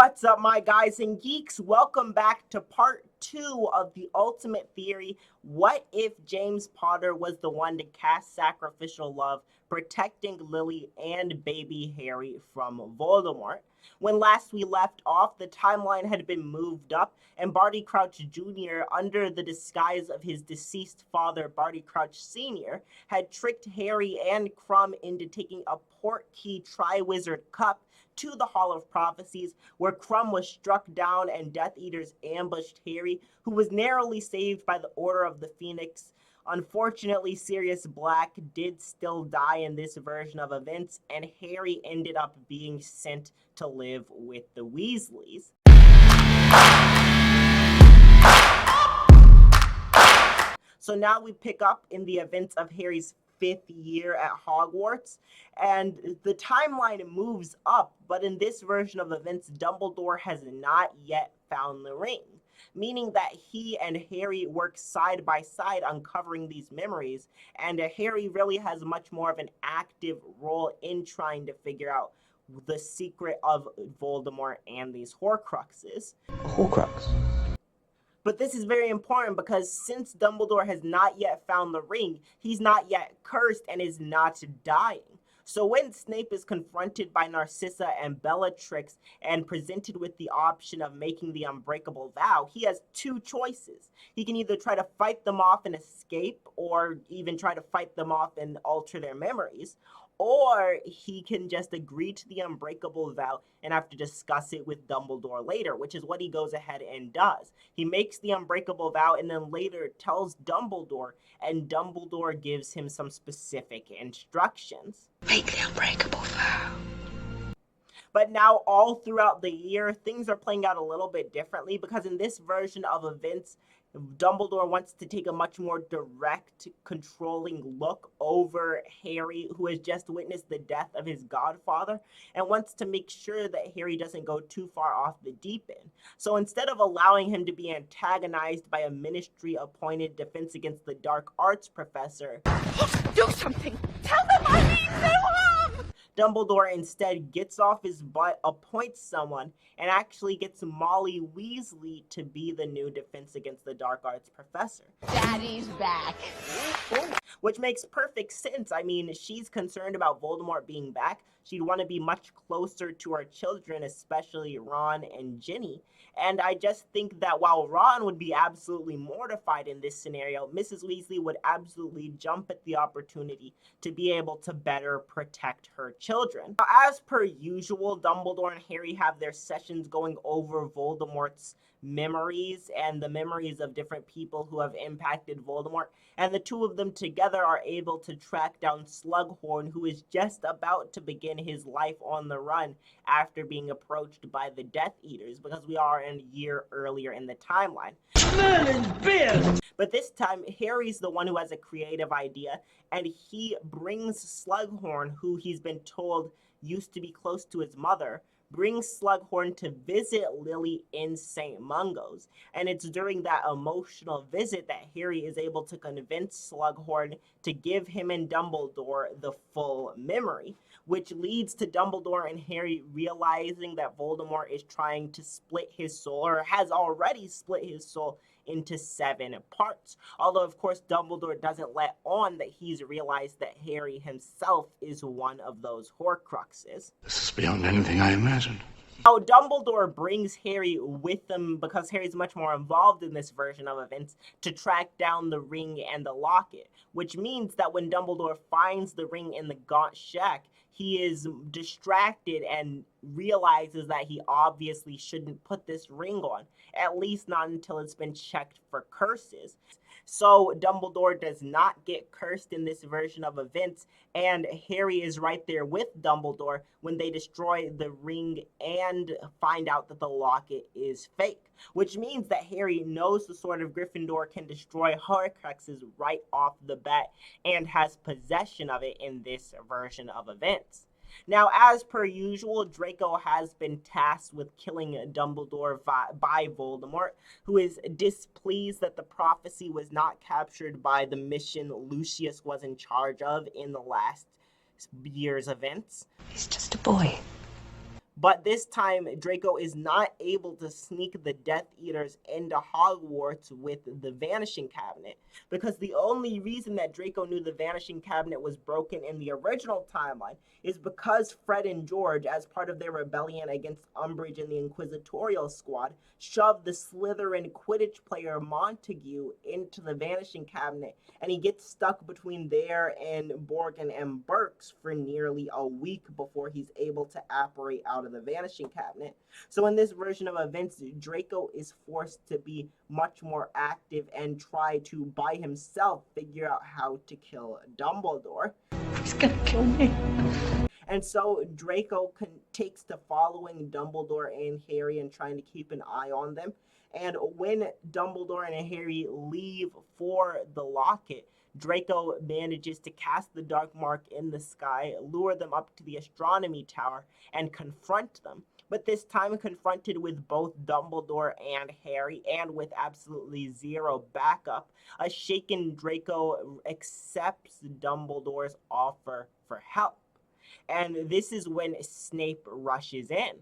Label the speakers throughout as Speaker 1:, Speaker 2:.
Speaker 1: What's up, my guys and geeks? Welcome back to part 2 of the ultimate theory. What if James Potter was the one to cast Sacrificial Love, protecting Lily and baby Harry from Voldemort? When last we left off, the timeline had been moved up, and Barty Crouch Jr., under the disguise of his deceased father, Barty Crouch Sr., had tricked Harry and Crumb into taking a Portkey Triwizard Cup to the Hall of Prophecies, where Crumb was struck down and Death Eaters ambushed Harry, who was narrowly saved by the Order of the Phoenix. Unfortunately, Sirius Black did still die in this version of events, and Harry ended up being sent to live with the Weasleys. So now we pick up in the events of Harry's 5th year at Hogwarts, and the timeline moves up, but in this version of events, Dumbledore has not yet found the ring, meaning that he and Harry work side by side uncovering these memories, and Harry really has much more of an active role in trying to figure out the secret of Voldemort and these Horcruxes.
Speaker 2: Horcrux.
Speaker 1: But this is very important because since Dumbledore has not yet found the ring, he's not yet cursed and is not dying. So when Snape is confronted by Narcissa and Bellatrix and presented with the option of making the unbreakable vow, he has two choices. He can either try to fight them off and escape, or even try to fight them off and alter their memories, or he can just agree to the unbreakable vow and have to discuss it with Dumbledore later, which is what he goes ahead and does. He makes the unbreakable vow and then later tells Dumbledore, and Dumbledore gives him some specific instructions.
Speaker 2: Make the unbreakable vow.
Speaker 1: But now, all throughout the year, things are playing out a little bit differently, because in this version of events, Dumbledore wants to take a much more direct, controlling look over Harry, who has just witnessed the death of his godfather, and wants to make sure that Harry doesn't go too far off the deep end. So instead of allowing him to be antagonized by a ministry-appointed Defense Against the Dark Arts professor,
Speaker 3: do something! Tell them I need their love!
Speaker 1: Dumbledore instead gets off his butt, appoints someone, and actually gets Molly Weasley to be the new Defense Against the Dark Arts professor.
Speaker 3: Daddy's back.
Speaker 1: Which makes perfect sense. I mean, she's concerned about Voldemort being back. She'd want to be much closer to her children, especially Ron and Ginny. And I just think that while Ron would be absolutely mortified in this scenario, Mrs. Weasley would absolutely jump at the opportunity to be able to better protect her children. Now, as per usual, Dumbledore and Harry have their sessions going over Voldemort's memories and the memories of different people who have impacted Voldemort, and the two of them together are able to track down Slughorn, who is just about to begin his life on the run after being approached by the Death Eaters, because we are a year earlier in the timeline. But this time, Harry's the one who has a creative idea, and he brings Slughorn, who he's been told used to be close to his mother, brings Slughorn to visit Lily in St. Mungo's. And it's during that emotional visit that Harry is able to convince Slughorn to give him and Dumbledore the full memory, which leads to Dumbledore and Harry realizing that Voldemort is trying to split his soul, or has already split his soul, into 7 parts. Although, of course, Dumbledore doesn't let on that he's realized that Harry himself is one of those Horcruxes.
Speaker 4: This is beyond anything I imagined.
Speaker 1: Now, Dumbledore brings Harry with them, because Harry's much more involved in this version of events, to track down the ring and the locket, which means that when Dumbledore finds the ring in the Gaunt Shack, he is distracted and realizes that he obviously shouldn't put this ring on, at least not until it's been checked for curses. So Dumbledore does not get cursed in this version of events, and Harry is right there with Dumbledore when they destroy the ring and find out that the locket is fake, which means that Harry knows the Sword of Gryffindor can destroy Horcruxes right off the bat and has possession of it in this version of events. Now, as per usual, Draco has been tasked with killing Dumbledore by Voldemort, who is displeased that the prophecy was not captured by the mission Lucius was in charge of in the last year's events.
Speaker 2: He's just a boy.
Speaker 1: But this time, Draco is not able to sneak the Death Eaters into Hogwarts with the Vanishing Cabinet, because the only reason that Draco knew the Vanishing Cabinet was broken in the original timeline is because Fred and George, as part of their rebellion against Umbridge and the Inquisitorial Squad, shoved the Slytherin Quidditch player Montague into the Vanishing Cabinet, and he gets stuck between there and Borgin and Burks for nearly a week before he's able to apparate out of the Vanishing Cabinet. So in this version of events, Draco is forced to be much more active and try to, by himself, figure out how to kill Dumbledore.
Speaker 2: He's gonna kill me.
Speaker 1: And so Draco takes to following Dumbledore and Harry and trying to keep an eye on them. And when Dumbledore and Harry leave for the locket, Draco manages to cast the Dark Mark in the sky, lure them up to the astronomy tower, and confront them. But this time confronted with both Dumbledore and Harry, and with absolutely zero backup, a shaken Draco accepts Dumbledore's offer for help. And this is when Snape rushes in.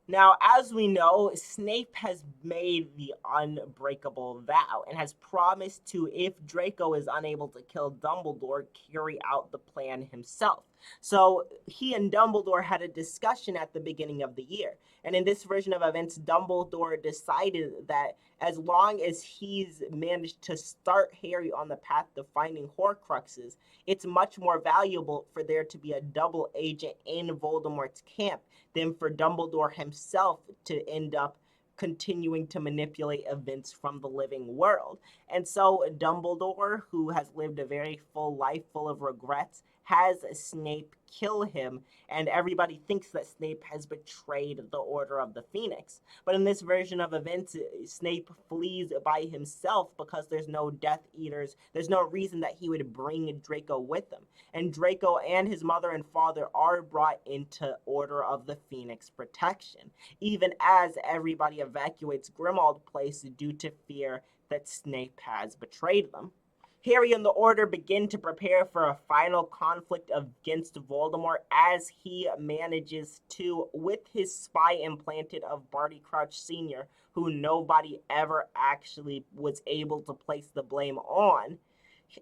Speaker 1: Now, as we know, Snape has made the unbreakable vow and has promised to, if Draco is unable to kill Dumbledore, carry out the plan himself. So he and Dumbledore had a discussion at the beginning of the year. And in this version of events, Dumbledore decided that as long as he's managed to start Harry on the path to finding Horcruxes, it's much more valuable for there to be a double agent in Voldemort's camp than for Dumbledore himself to end up continuing to manipulate events from the living world. And so Dumbledore, who has lived a very full life full of regrets, has Snape kill him, and everybody thinks that Snape has betrayed the Order of the Phoenix. But in this version of events, Snape flees by himself because there's no Death Eaters. There's no reason that he would bring Draco with him. And Draco and his mother and father are brought into Order of the Phoenix protection, even as everybody evacuates Grimmauld Place due to fear that Snape has betrayed them. Harry and the Order begin to prepare for a final conflict against Voldemort as he manages to, with his spy implanted of Barty Crouch Sr., who nobody ever actually was able to place the blame on,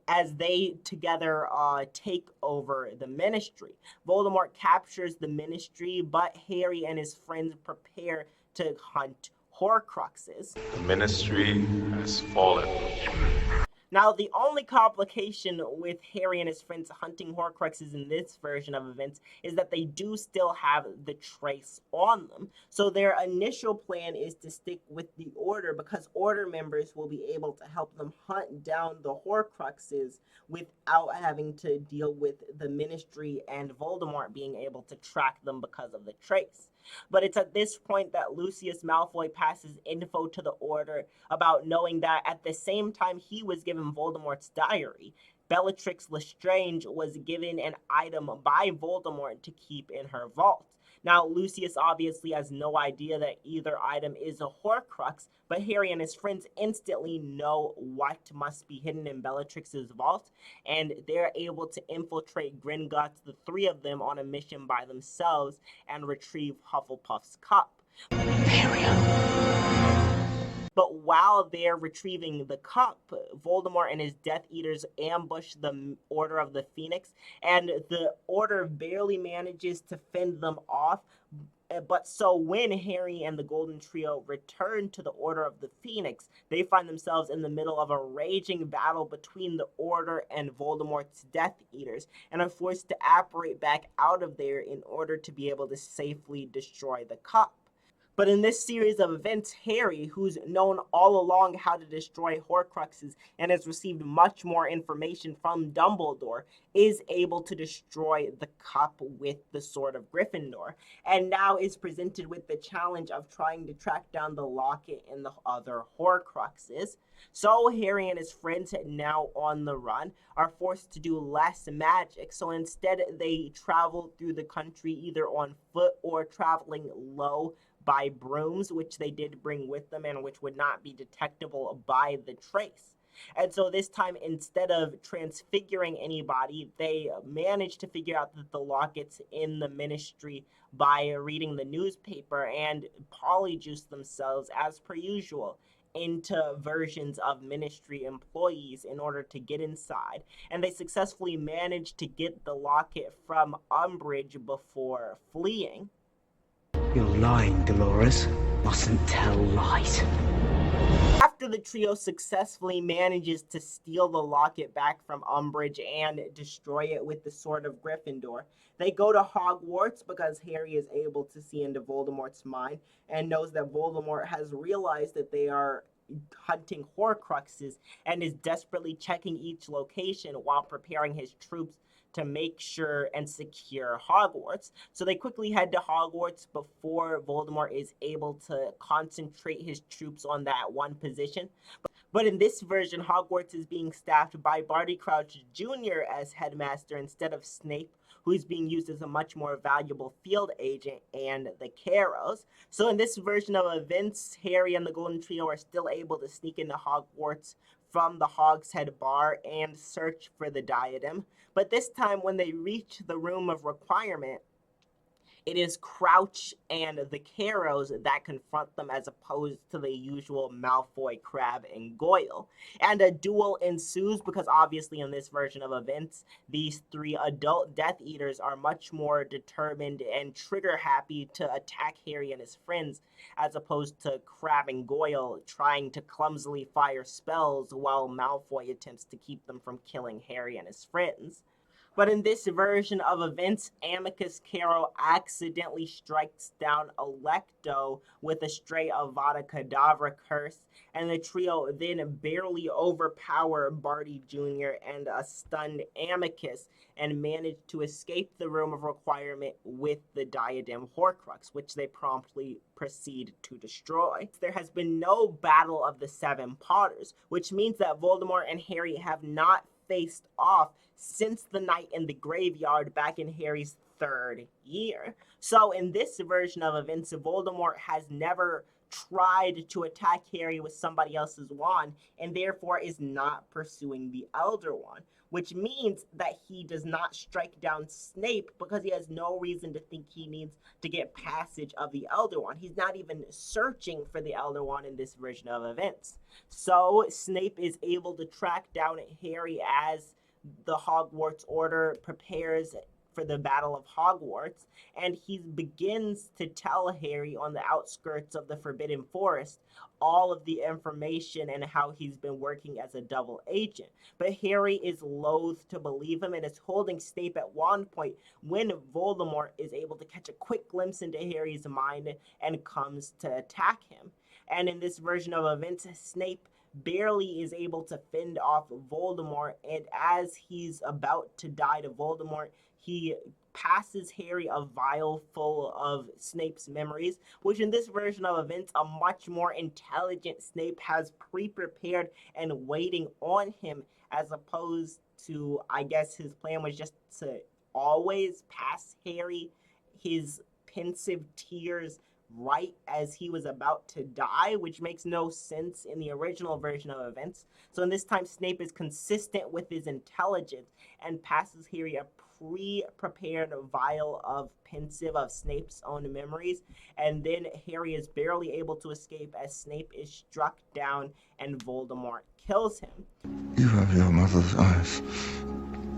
Speaker 1: as they together take over the Ministry. Voldemort captures the Ministry, but Harry and his friends prepare to hunt Horcruxes.
Speaker 5: The Ministry has fallen.
Speaker 1: Now, the only complication with Harry and his friends hunting Horcruxes in this version of events is that they do still have the trace on them. So their initial plan is to stick with the Order, because Order members will be able to help them hunt down the Horcruxes without having to deal with the Ministry and Voldemort being able to track them because of the trace. But it's at this point that Lucius Malfoy passes info to the Order about knowing that at the same time he was given Voldemort's diary, Bellatrix Lestrange was given an item by Voldemort to keep in her vault. Now, Lucius obviously has no idea that either item is a Horcrux, but Harry and his friends instantly know what must be hidden in Bellatrix's vault, and they're able to infiltrate Gringotts, the three of them, on a mission by themselves and retrieve Hufflepuff's cup. But while they're retrieving the cup, Voldemort and his Death Eaters ambush the Order of the Phoenix, and the Order barely manages to fend them off. But so when Harry and the Golden Trio return to the Order of the Phoenix, they find themselves in the middle of a raging battle between the Order and Voldemort's Death Eaters, and are forced to apparate back out of there in order to be able to safely destroy the cup. But in this series of events, Harry, who's known all along how to destroy Horcruxes and has received much more information from Dumbledore, is able to destroy the cup with the Sword of Gryffindor, and now is presented with the challenge of trying to track down the locket and the other Horcruxes. So Harry and his friends, now on the run, are forced to do less magic, so instead they travel through the country either on foot or traveling low by brooms, which they did bring with them and which would not be detectable by the trace. And so this time, instead of transfiguring anybody, they managed to figure out that the locket's in the ministry by reading the newspaper and polyjuice themselves as per usual into versions of ministry employees in order to get inside. And they successfully managed to get the locket from Umbridge before fleeing.
Speaker 2: You're lying, Dolores. Mustn't tell lies.
Speaker 1: After the trio successfully manages to steal the locket back from Umbridge and destroy it with the Sword of Gryffindor, they go to Hogwarts because Harry is able to see into Voldemort's mind and knows that Voldemort has realized that they are hunting Horcruxes and is desperately checking each location while preparing his troops to make sure and secure Hogwarts. So they quickly head to Hogwarts before Voldemort is able to concentrate his troops on that one position. But in this version, Hogwarts is being staffed by Barty Crouch Jr. as headmaster instead of Snape, who is being used as a much more valuable field agent, and the Carrows. So in this version of events, Harry and the Golden Trio are still able to sneak into Hogwarts from the Hogshead Bar and search for the diadem. But this time, when they reach the Room of Requirement, it is Crouch and the Carrows that confront them as opposed to the usual Malfoy, Crabbe, and Goyle. And a duel ensues because obviously in this version of events, these three adult Death Eaters are much more determined and trigger happy to attack Harry and his friends as opposed to Crabbe and Goyle trying to clumsily fire spells while Malfoy attempts to keep them from killing Harry and his friends. But in this version of events, Amicus Carroll accidentally strikes down Electo with a stray Avada Kedavra curse, and the trio then barely overpower Barty Jr. and a stunned Amicus and manage to escape the Room of Requirement with the Diadem Horcrux, which they promptly proceed to destroy. There has been no Battle of the Seven Potters, which means that Voldemort and Harry have not faced off since the night in the graveyard back in Harry's third year. So in this version of events, Voldemort has never tried to attack Harry with somebody else's wand and therefore is not pursuing the Elder Wand, which means that he does not strike down Snape because he has no reason to think he needs to get passage of the Elder Wand. He's not even searching for the Elder Wand in this version of events. So Snape is able to track down Harry as the Hogwarts Order prepares for the Battle of Hogwarts, and he begins to tell Harry on the outskirts of the Forbidden Forest all of the information and how he's been working as a double agent. But Harry is loath to believe him and is holding Snape at one point when Voldemort is able to catch a quick glimpse into Harry's mind and comes to attack him. And in this version of events, Snape barely is able to fend off Voldemort, and as he's about to die to Voldemort, he passes Harry a vial full of Snape's memories, which in this version of events, a much more intelligent Snape has pre-prepared and waiting on him, as opposed to, I guess his plan was just to always pass Harry his pensive tears right as he was about to die, which makes no sense in the original version of events. So in this time, Snape is consistent with his intelligence and passes Harry a pre-prepared vial of pensive of Snape's own memories, and then Harry is barely able to escape as Snape is struck down and Voldemort kills him.
Speaker 4: You have your mother's eyes.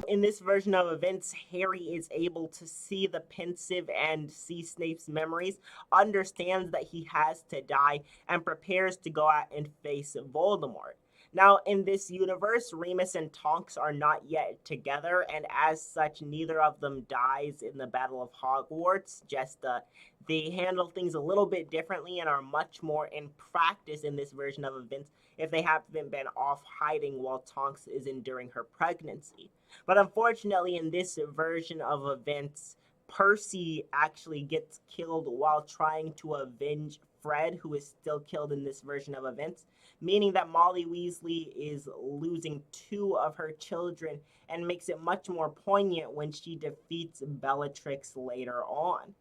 Speaker 1: In this version of events, Harry is able to see the pensive and see Snape's memories, understands that he has to die, and prepares to go out and face Voldemort. Now, in this universe, Remus and Tonks are not yet together, and as such, neither of them dies in the Battle of Hogwarts. They handle things a little bit differently and are much more in practice in this version of events if they haven't been off hiding while Tonks is enduring her pregnancy. But unfortunately, in this version of events, Percy actually gets killed while trying to avenge Fred, who is still killed in this version of events, meaning that Molly Weasley is losing two of her children and makes it much more poignant when she defeats Bellatrix later on.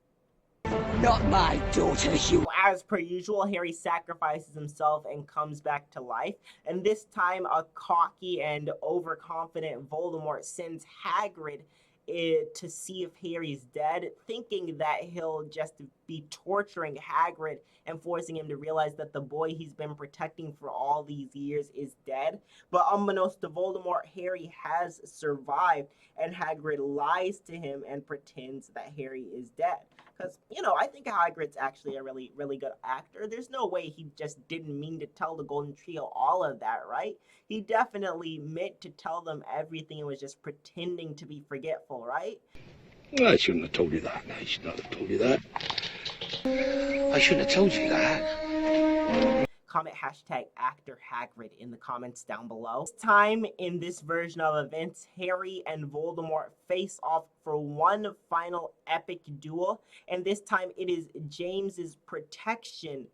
Speaker 2: Not my daughter, you.
Speaker 1: As per usual, Harry sacrifices himself and comes back to life. And this time, a cocky and overconfident Voldemort sends Hagrid to see if Harry's dead, thinking that he'll just be torturing Hagrid and forcing him to realize that the boy he's been protecting for all these years is dead. But unbeknownst to Voldemort, Harry has survived, and Hagrid lies to him and pretends that Harry is dead. Because, you know, I think Hagrid's actually a really, really good actor. There's no way he just didn't mean to tell the Golden Trio all of that, right? He definitely meant to tell them everything and was just pretending to be forgetful, right?
Speaker 6: I shouldn't have told you that. I should not have told you that. I shouldn't have told you that.
Speaker 1: Comment hashtag actor Hagrid in the comments down below. This time in this version of events, Harry and Voldemort face off for one final epic duel, and this time it is James's protection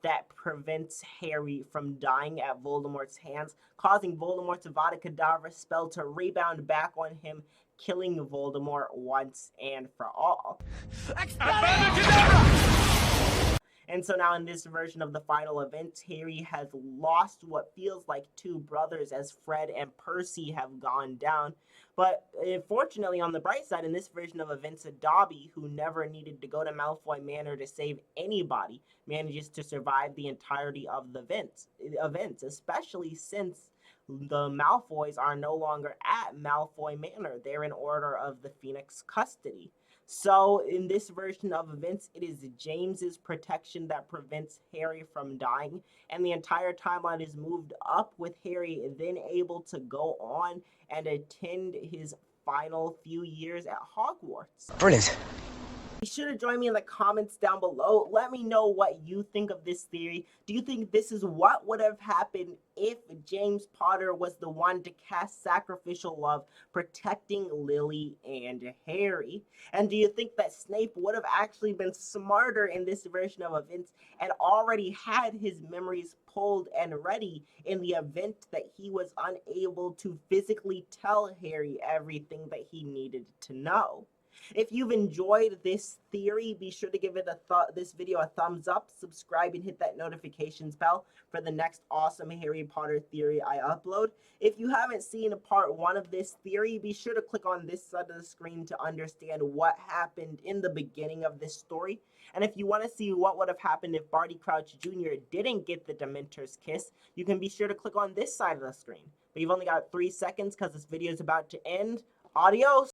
Speaker 1: that prevents Harry from dying at Voldemort's hands, causing Voldemort's Avada Kedavra spell to rebound back on him, killing Voldemort once and for all. And so now in this version of the final events, Harry has lost what feels like two brothers as Fred and Percy have gone down. But fortunately, on the bright side, in this version of events, Dobby, who never needed to go to Malfoy Manor to save anybody, manages to survive the entirety of the events, especially since the Malfoys are no longer at Malfoy Manor. They're in Order of the Phoenix custody. So in this version of events, it is James's protection that prevents Harry from dying, and the entire timeline is moved up, with Harry then able to go on and attend his final few years at Hogwarts.
Speaker 2: Brilliant.
Speaker 1: Be sure to join me in the comments down below. Let me know what you think of this theory. Do you think this is what would have happened if James Potter was the one to cast Sacrificial Love, protecting Lily and Harry? And do you think that Snape would have actually been smarter in this version of events and already had his memories pulled and ready in the event that he was unable to physically tell Harry everything that he needed to know? If you've enjoyed this theory, be sure to give it this video a thumbs up, subscribe, and hit that notifications bell for the next awesome Harry Potter theory I upload. If you haven't seen part 1 of this theory, be sure to click on this side of the screen to understand what happened in the beginning of this story. And if you want to see what would have happened if Barty Crouch Jr. didn't get the Dementor's kiss, you can be sure to click on this side of the screen. But you've only got 3 seconds because this video is about to end. Adios!